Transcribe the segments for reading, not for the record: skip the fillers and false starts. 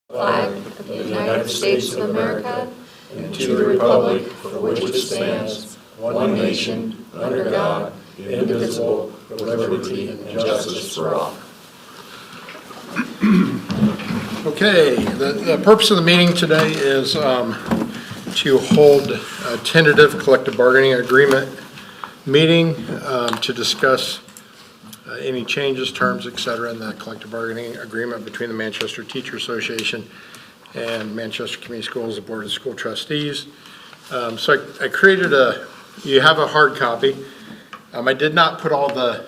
flag of the United States of America and to the republic for which it stands, one nation, under God, indivisible, with liberty and justice for all. Okay, the purpose of the meeting today is to hold a tentative collective bargaining agreement meeting to discuss any changes, terms, et cetera, in the collective bargaining agreement between the Manchester Teacher Association and Manchester Community Schools, the Board of School Trustees. So I created you have a hard copy. I did not put all the,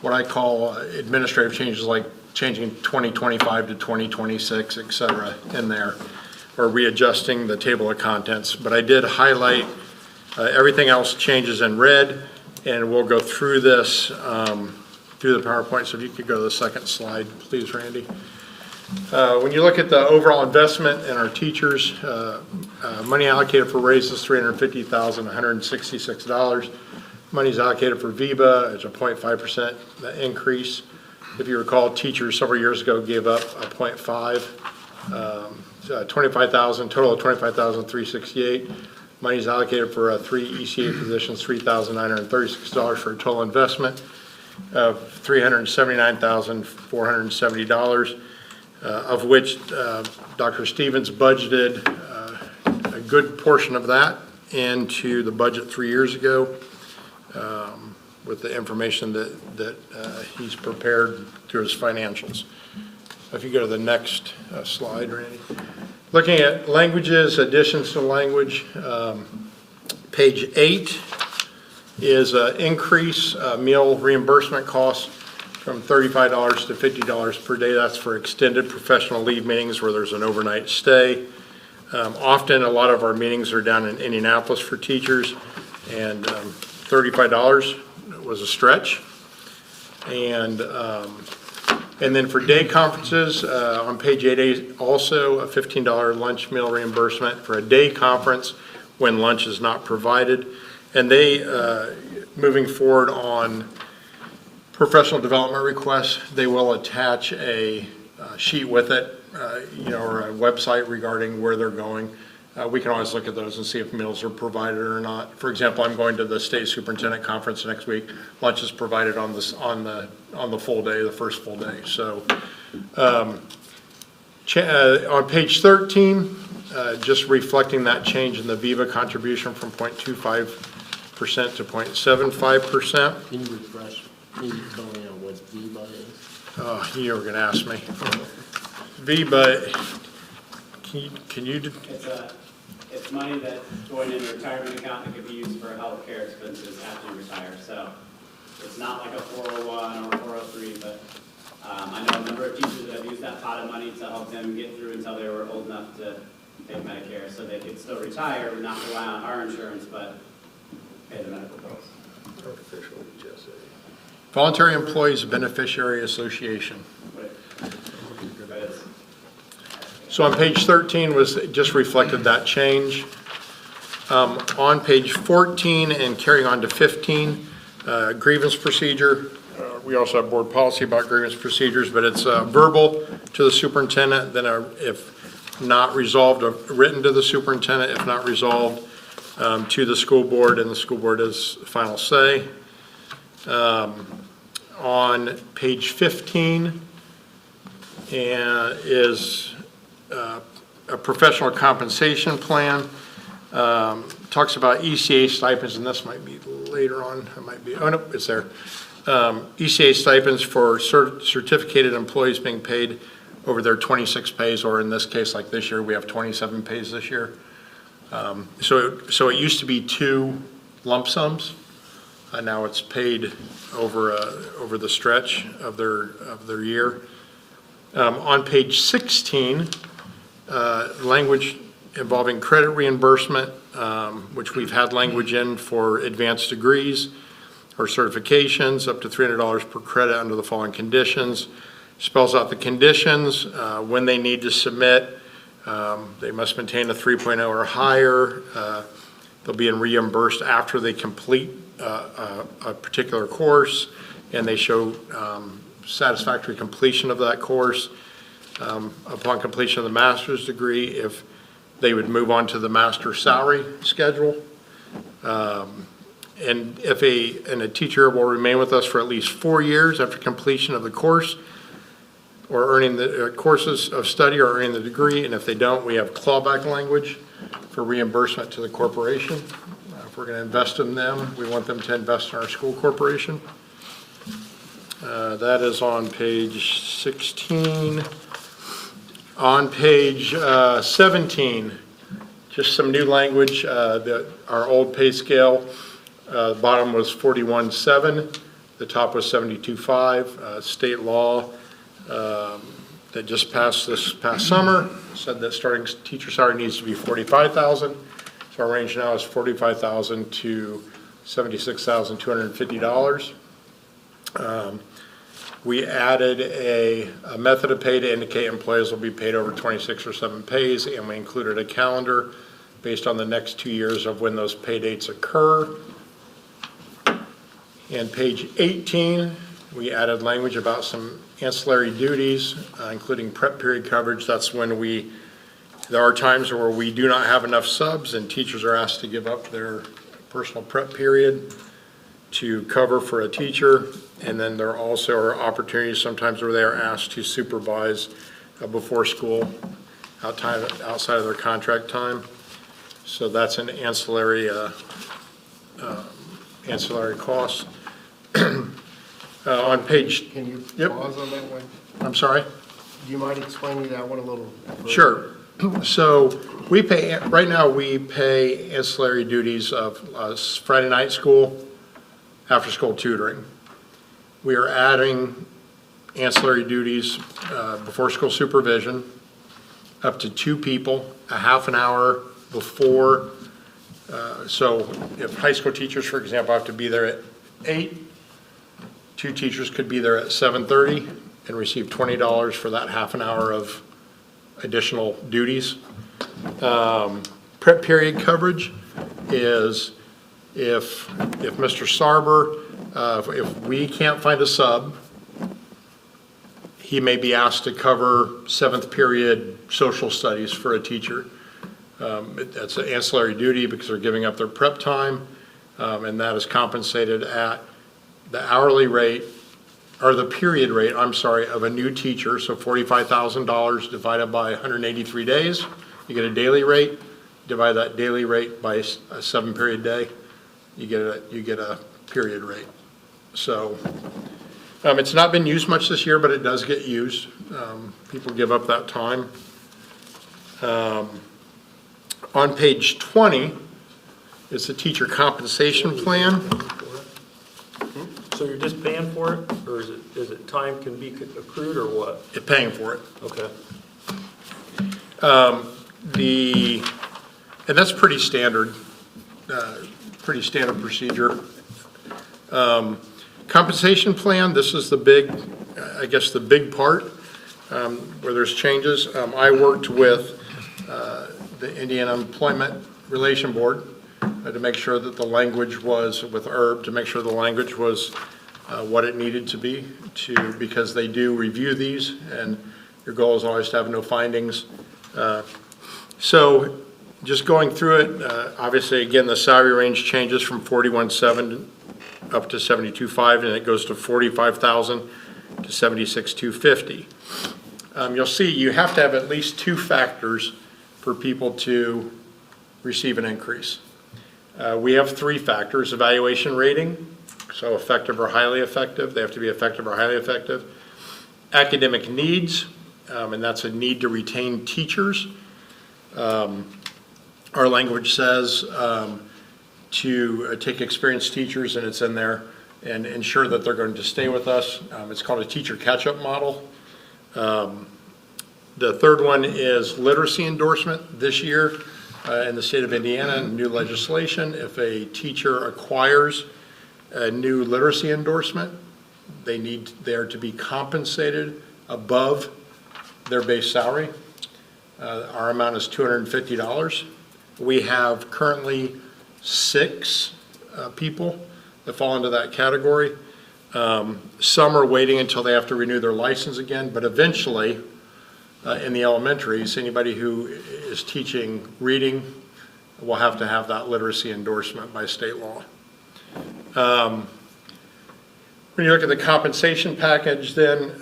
what I call administrative changes, like changing 2025 to 2026, et cetera, in there, or readjusting the table of contents. But I did highlight everything else changes in red, and we'll go through this through the PowerPoint. So if you could go to the second slide, please, Randy. When you look at the overall investment in our teachers, money allocated for raises, $350,166. Money's allocated for VIBA, it's a 0.5% increase. If you recall, teachers several years ago gave up a 0.5, 25,000, total of 25,368. Money's allocated for 3 ECA positions, $3,936 for a total investment of $379,470, of which Dr. Stevens budgeted a good portion of that into the budget 3 years ago with the information that he's prepared through his financials. If you go to the next slide, Randy. Looking at languages, additions to language, page 8 is increase meal reimbursement costs from $35 to $50 per day. That's for extended professional leave meetings where there's an overnight stay. Often a lot of our meetings are down in Indianapolis for teachers, and $35 was a stretch. And then for day conferences, on page 8A, also a $15 lunch meal reimbursement for a day conference when lunch is not provided. And they, moving forward on professional development requests, they will attach a sheet with it, or a website regarding where they're going. We can always look at those and see if meals are provided or not. For example, I'm going to the state superintendent conference next week. Lunch is provided on the full day, the first full day. So on page 13, just reflecting that change in the VIVA contribution from 0.25% to 0.75%. Can you refresh? Can you tell me what VIVA is? Oh, you were going to ask me. VIVA, can you? It's money that's going in a retirement account that could be used for health care expenses after you retire. So it's not like a 401 or 403, but I know a number of teachers that have used that pot of money to help them get through until they were old enough to take Medicare, so they could still retire, not rely on our insurance, but pay the medical bills. Voluntary Employees Beneficiary Association. So on page 13 was just reflected that change. On page 14 and carrying on to 15, grievance procedure. We also have board policy about grievance procedures, but it's verbal to the superintendent, then if not resolved, written to the superintendent, if not resolved, to the school board, and the school board has final say. On page 15 is a professional compensation plan. Talks about ECA stipends, and this might be later on. It might be, oh no, it's there. ECA stipends for certificated employees being paid over their 26 pays, or in this case, like this year, we have 27 pays this year. So it used to be 2 lump sums. Now it's paid over the stretch of their year. On page 16, language involving credit reimbursement, which we've had language in for advanced degrees or certifications, up to $300 per credit under the following conditions. Spells out the conditions, when they need to submit. They must maintain a 3.0 or higher. They'll be reimbursed after they complete a particular course, and they show satisfactory completion of that course. upon completion of the master's degree, if they would move on to the master's salary schedule. And if a teacher will remain with us for at least 4 years after completion of the course, or earning the courses of study or earning the degree, and if they don't, we have clawback language for reimbursement to the corporation. If we're going to invest in them, we want them to invest in our school corporation. That is on page 16. On page 17, just some new language. Our old pay scale, the bottom was 41.7, the top was 72.5. State law that just passed this past summer said that starting teacher salary needs to be $45,000. So our range now is $45,000 to $76,250. We added a method of pay to indicate employees will be paid over 26 or 7 pays, and we included a calendar based on the next 2 years of when those pay dates occur. And page 18, we added language about some ancillary duties, including prep period coverage. That's when there are times where we do not have enough subs and teachers are asked to give up their personal prep period to cover for a teacher. And then there also are opportunities sometimes where they are asked to supervise before school outside of their contract time. So that's an ancillary cost. On page, Can you Yep. pause on that one? I'm sorry? Do you mind explaining that one a little further? Sure. So right now we pay ancillary duties of Friday night school, after school tutoring. We are adding ancillary duties, before school supervision, up to 2 people, a half an hour before. So if high school teachers, for example, have to be there at 8, 2 teachers could be there at 7:30 and receive $20 for that half an hour of additional duties. Prep period coverage is if Mr. Sarber, if we can't find a sub, he may be asked to cover 7th period social studies for a teacher. That's an ancillary duty because they're giving up their prep time, and that is compensated at the hourly rate, or the period rate, I'm sorry, of a new teacher. So $45,000 divided by 183 days, you get a daily rate. Divide that daily rate by a 7-period day, you get a period rate. So it's not been used much this year, but it does get used. People give up that time. On page 20 is the teacher compensation plan. So you're just paying for it, or is it time can be accrued, or what? You're paying for it. Okay. And that's pretty standard procedure. Compensation plan, this is the big, I guess the big part where there's changes. I worked with the Indiana Employment Relation Board to make sure that the language was, with IRB, to make sure the language was what it needed to be, because they do review these, and your goal is always to have no findings. So just going through it, obviously, again, the salary range changes from 41.7 up to 72.5, and it goes to 45,000 to 76,250. You'll see you have to have at least 2 factors for people to receive an increase. We have 3 factors: evaluation rating, so effective or highly effective. They have to be effective or highly effective. Academic needs, and that's a need to retain teachers. Our language says to take experienced teachers, and it's in there, and ensure that they're going to stay with us. It's called a teacher catch-up model. The third one is literacy endorsement. This year in the state of Indiana, new legislation, if a teacher acquires a new literacy endorsement, they are to be compensated above their base salary. Our amount is $250. We have currently 6 people that fall into that category. Some are waiting until they have to renew their license again, but eventually in the elementaries, anybody who is teaching reading will have to have that literacy endorsement by state law. When you look at the compensation package then,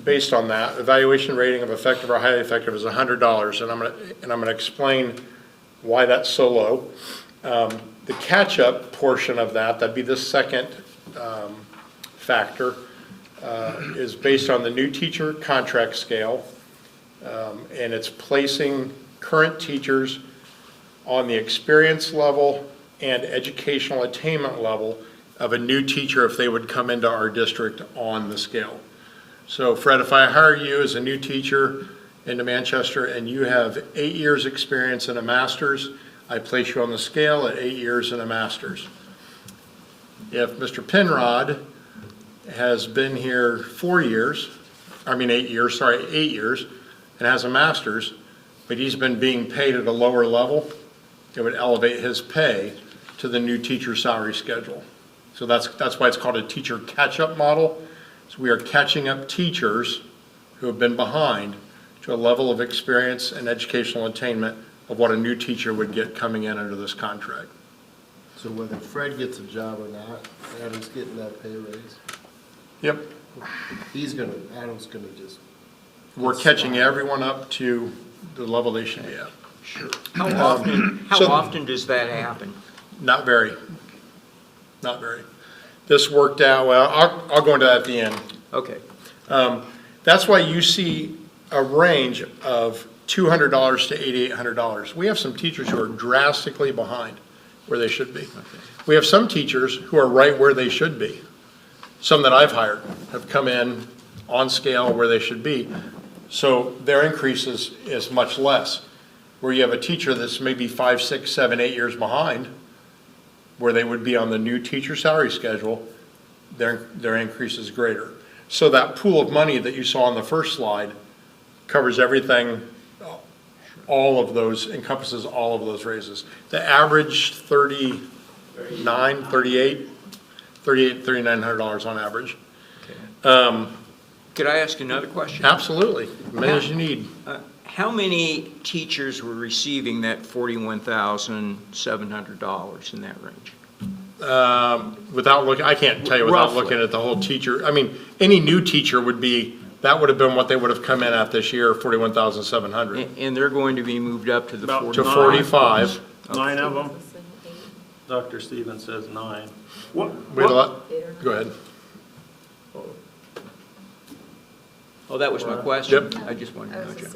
based on that, evaluation rating of effective or highly effective is $100, and I'm gonna explain why that's so low. The catch-up portion of that, that'd be the second factor, is based on the new teacher contract scale, and it's placing current teachers on the experience level and educational attainment level of a new teacher if they would come into our district on the scale. So Fred, if I hire you as a new teacher into Manchester and you have 8 years experience and a master's, I place you on the scale at 8 years and a master's. If Mr. Penrod has been here 8 years, and has a master's, but he's been being paid at a lower level, it would elevate his pay to the new teacher salary schedule. So that's why it's called a teacher catch-up model. So we are catching up teachers who have been behind to a level of experience and educational attainment of what a new teacher would get coming in under this contract. So whether Fred gets a job or not, Adam's getting that pay raise. Yep, Adam's gonna just. we're catching everyone up to the level they should be at. Sure. How often does that happen? Not very. Not very. This worked out well. I'll go into that at the end. Okay. That's why you see a range of $200 to $8,800. We have some teachers who are drastically behind where they should be. Okay. We have some teachers who are right where they should be. Some that I've hired have come in on scale where they should be. So their increase is much less. Where you have a teacher that's maybe 5, 6, 7, 8 years behind, where they would be on the new teacher salary schedule, their increase is greater. So that pool of money that you saw on the first slide covers everything, encompasses all of those raises. The average $3,900 on average. Could I ask another question? Absolutely, as many as you need. How many teachers were receiving that $41,700 in that range? Without looking, I can't tell you without Roughly. looking at the whole teacher. I mean, any new teacher that would have been what they would have come in at this year, 41,700. And they're going to be moved up to the About 40. To 45. 9 of them? Dr. Stevens says 9. We had a lot, go ahead. Oh, that was my question? Yep. I just wanted to know, John.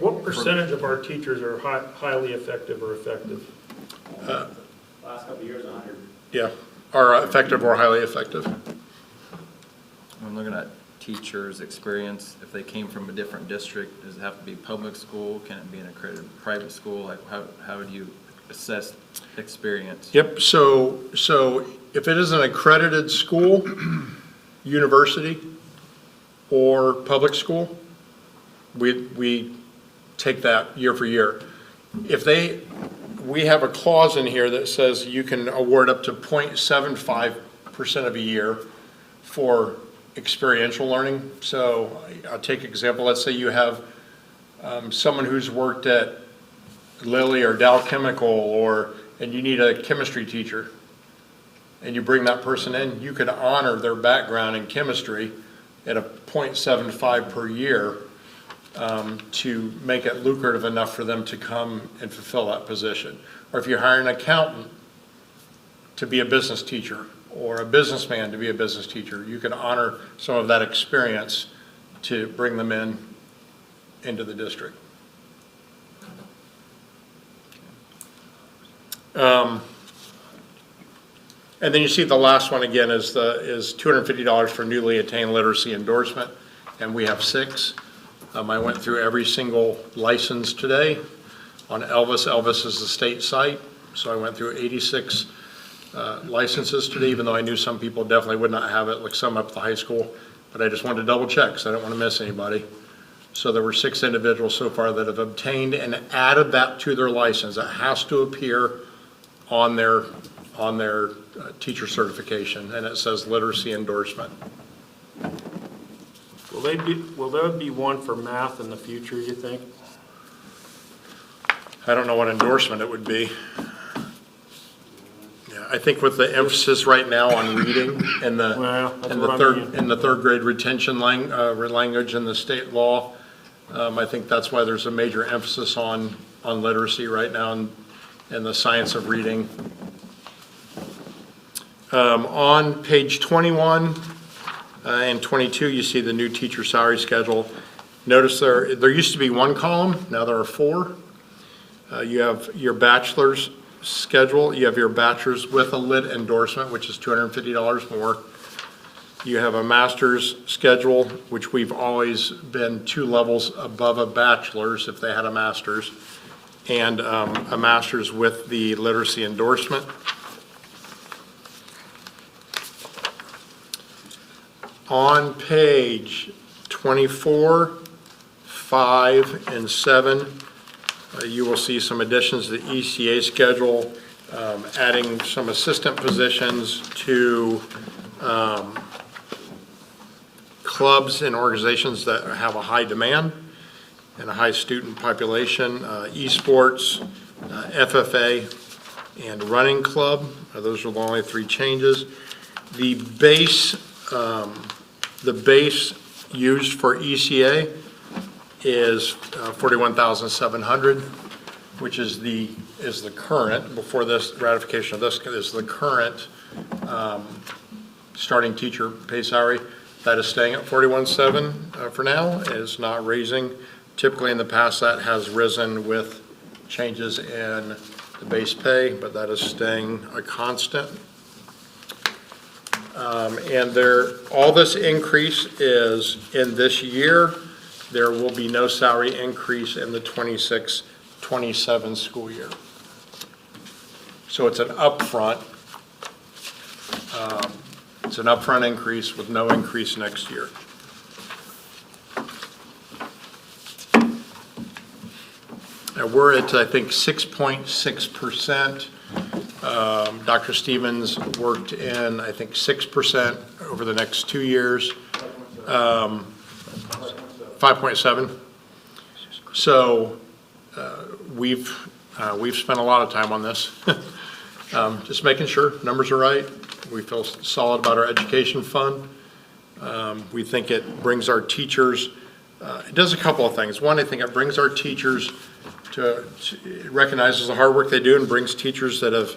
What percentage of our teachers are highly effective or effective? Last couple of years, 100. Yeah, are effective or highly effective. I'm looking at teachers' experience. If they came from a different district, does it have to be public school? Can it be an accredited private school? Like how would you assess experience? Yep, so if it is an accredited school, university, or public school, we take that year for year. We have a clause in here that says you can award up to 0.75% of a year for experiential learning. So I'll take an example. Let's say you have someone who's worked at Lilly or Dow Chemical, and you need a chemistry teacher, and you bring that person in, you could honor their background in chemistry at a 0.75 per year to make it lucrative enough for them to come and fulfill that position. Or if you hire an accountant to be a business teacher, or a businessman to be a business teacher, you can honor some of that experience to bring them into the district. And then you see the last one again is $250 for newly attained literacy endorsement, and we have 6. I went through every single license today on Elvis. Elvis is the state site, so I went through 86 licenses today, even though I knew some people definitely would not have it, like some up at the high school, but I just wanted to double check because I didn't want to miss anybody. So there were 6 individuals so far that have obtained and added that to their license. It has to appear on their teacher certification, and it says literacy endorsement. Will there be one for math in the future, you think? I don't know what endorsement it would be. Yeah, I think with the emphasis right now on reading and Well, that's what I mean. the third grade retention language in the state law, I think that's why there's a major emphasis on literacy right now and the science of reading. On page 21 and 22, you see the new teacher salary schedule. Notice there used to be one column, now there are four. You have your bachelor's schedule, you have your bachelor's with a lit endorsement, which is $250 more. You have a master's schedule, which we've always been 2 levels above a bachelor's if they had a master's, and a master's with the literacy endorsement. On page 24, 5, and 7, you will see some additions to the ECA schedule, adding some assistant positions to clubs and organizations that have a high demand and a high student population, esports, FFA, and running club. Those are the only 3 changes. The base used for ECA is $41,700, which is the current, before this ratification of this, is the current starting teacher pay salary. That is staying at $41,700 for now. It is not raising. Typically in the past that has risen with changes in the base pay, but that is staying a constant. And all this increase is in this year. There will be no salary increase in the 26-27 school year. So it's an upfront. It's an upfront increase with no increase next year. And we're at, I think, 6.6%. Dr. Stevens worked in, I think, 6% over the next 2 years. 5.7. So we've spent a lot of time on this. Just making sure numbers are right. We feel solid about our education fund. We think it brings our teachers, it does a couple of things. One, I think it brings our teachers it recognizes the hard work they do and brings teachers that have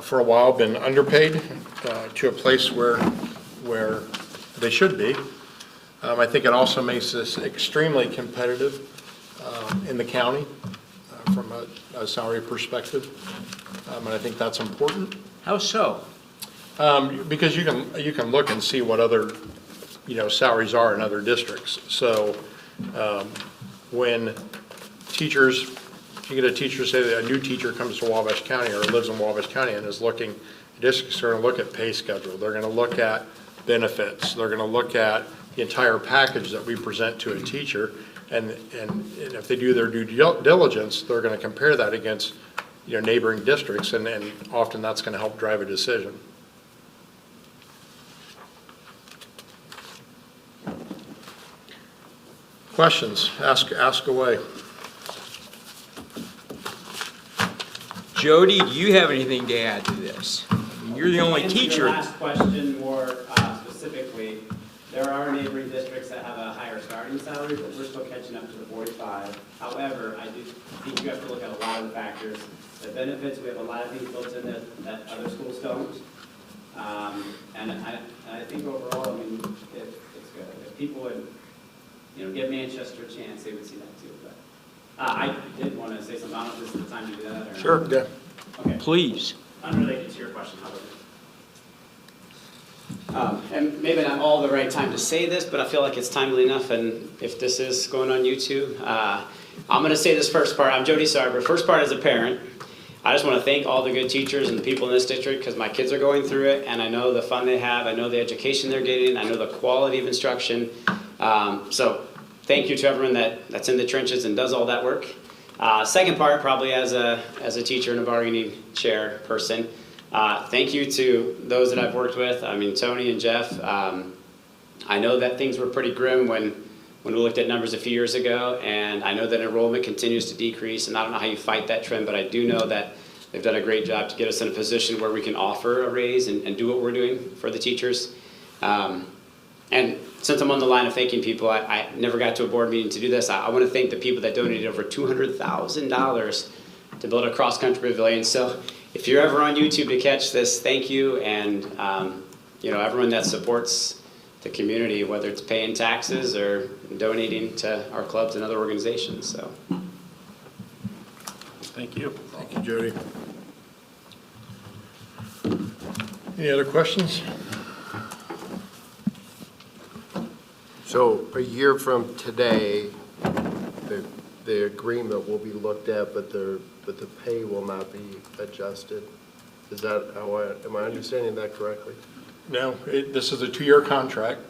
for a while been underpaid to a place where they should be. I think it also makes us extremely competitive in the county from a salary perspective, and I think that's important. How so? Because you can look and see what other salaries are in other districts. So when teachers, if you get a teacher, say that a new teacher comes to Wabash County or lives in Wabash County and is looking, districts are going to look at pay schedule. They're going to look at benefits. They're going to look at the entire package that we present to a teacher. And if they do their due diligence, they're going to compare that against neighboring districts, and often that's going to help drive a decision. Questions? Ask away. Jody, do you have anything to add to this? You're the only To answer teacher. your last question more specifically, there are neighboring districts that have a higher starting salary, but we're still catching up to the 45. However, I do think you have to look at a lot of the factors. The benefits, we have a lot of things built in that other schools don't. And I think overall, I mean, it's good. If people would, give Manchester a chance, they would see that too. But I did want to say something. I don't know if this is the time to do that or not. Sure. Yeah. Okay. Please. Unrelated to your question, however. And maybe not all the right time to say this, but I feel like it's timely enough, and if this is going on YouTube, I'm going to say this first part. I'm Jody Sarber. First part as a parent, I just want to thank all the good teachers and the people in this district because my kids are going through it, and I know the fun they have. I know the education they're getting. I know the quality of instruction. So thank you to everyone that's in the trenches and does all that work. Second part, probably as a teacher and a bargaining chair person, thank you to those that I've worked with. I mean, Tony and Jeff, I know that things were pretty grim when we looked at numbers a few years ago, and I know that enrollment continues to decrease, and I don't know how you fight that trend, but I do know that they've done a great job to get us in a position where we can offer a raise and do what we're doing for the teachers. And since I'm on the line of thanking people, I never got to a board meeting to do this. I want to thank the people that donated over $200,000 to build a cross-country pavilion. So if you're ever on YouTube to catch this, thank you. And everyone that supports the community, whether it's paying taxes or donating to our clubs and other organizations. So Thank you. Thank you, Jody. Any other questions? So a year from today, the agreement will be looked at, but the pay will not be adjusted. Is that am I understanding that correctly? No, this is a 2-year contract,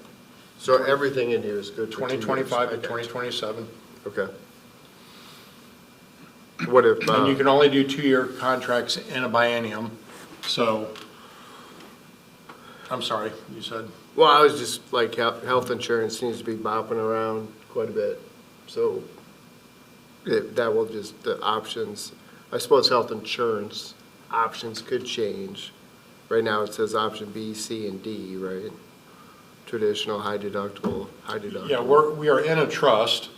So everything in here is good for 2 years? 2025 to Okay. 2027. Okay. What if, And you can only do 2-year contracts in a biennium, so, I'm sorry, you said? well, I was just, like, health insurance seems to be bopping around quite a bit. So that will just, the options, I suppose health insurance options could change. Right now it says option B, C, and D, right? Traditional, high deductible, high deductible. Yeah, we are in a trust.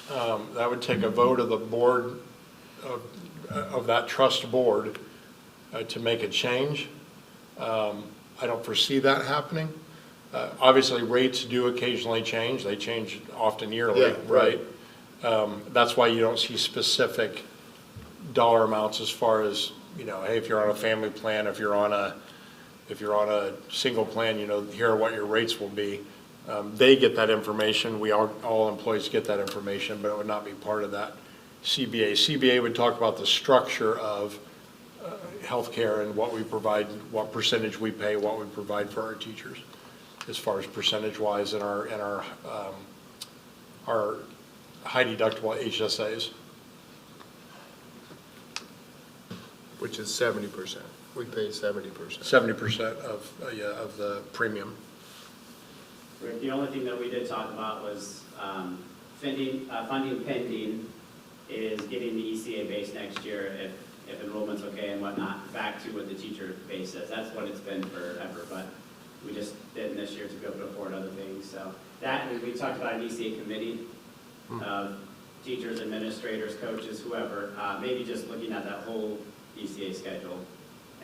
That would take a vote of the board, of that trust board, to make a change. I don't foresee that happening. Obviously, rates do occasionally change. They change often yearly, Yeah, right? That's why you don't see specific dollar amounts as far as, hey, if you're on a family plan, if you're on a single plan, here are what your rates will be. They get that information. All employees get that information, but it would not be part of that CBA. CBA would talk about the structure of healthcare and what we provide, what percentage we pay, what we provide for our teachers, as far as percentage-wise in our high deductible HSAs. Which is 70%. We pay 70%. 70% of the premium. Rick, the only thing that we did talk about was funding pending is getting the ECA base next year if enrollment's okay and whatnot, back to what the teacher base is. That's what it's been forever, but we just did this year to be able to afford other things. So that, and we talked about an ECA committee of teachers, administrators, coaches, whoever, maybe just looking at that whole ECA schedule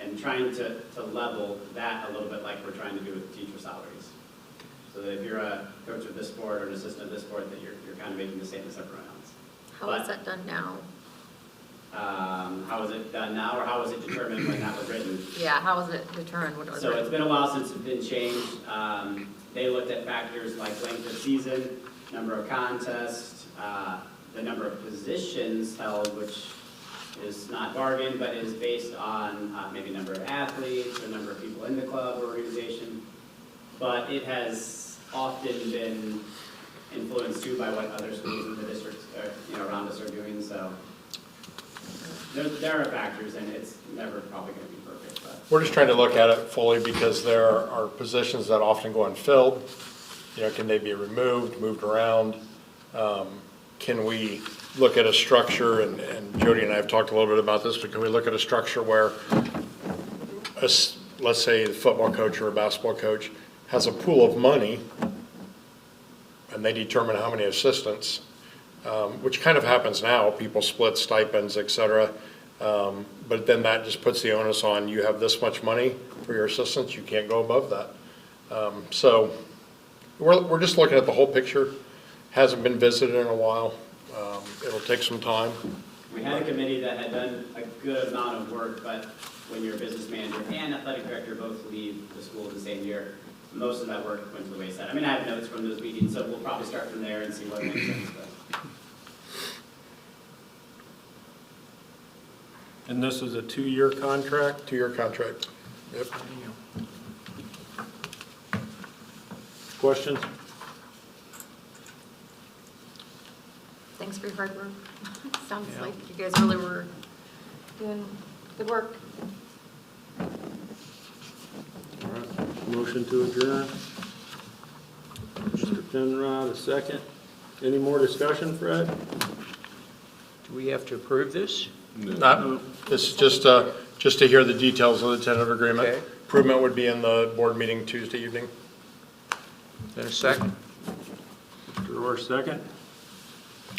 and trying to level that a little bit like we're trying to do with teacher salaries. So that if you're a coach of this sport or an assistant of this sport, that you're kind of making the same as everyone else. How is that done now? How is it done now, or how was it determined when that was written? Yeah, how is it determined? What was So it? it's been a while since it's been changed. They looked at factors like length of season, number of contests, the number of positions held, which is not bargain, but is based on maybe number of athletes or number of people in the club or organization. But it has often been influenced too by what other schools in the districts around us are doing. So there are factors, and it's never probably going to be perfect. But We're just trying to look at it fully because there are positions that often go unfilled. Can they be removed, moved around? Can we look at a structure, and Jody and I have talked a little bit about this, but can we look at a structure where, let's say the football coach or a basketball coach has a pool of money, and they determine how many assistants, which kind of happens now. People split stipends, et cetera. But then that just puts the onus on, you have this much money for your assistants, you can't go above that. So we're just looking at the whole picture. Hasn't been visited in a while. It'll take some time. we had a committee that had done a good amount of work, but when your business manager and athletic director both leave the school the same year, most of that work went to the wayside. I mean, I have notes from those meetings, so we'll probably start from there and see what makes sense. But And this is a 2-year contract? 2-year contract. Yep. Questions? Thanks for your hard work. Sounds like you guys really were doing good work. Motion to adjourn? Finrod, a second. Any more discussion, Fred? Do we have to approve this? Not, this is just to hear the details of the tentative agreement. Okay. Improvement would be in the board meeting Tuesday evening. Then a second? Mr. Orr, second.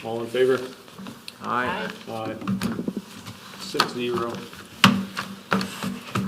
All in favor? Aye. Aye. 6-0.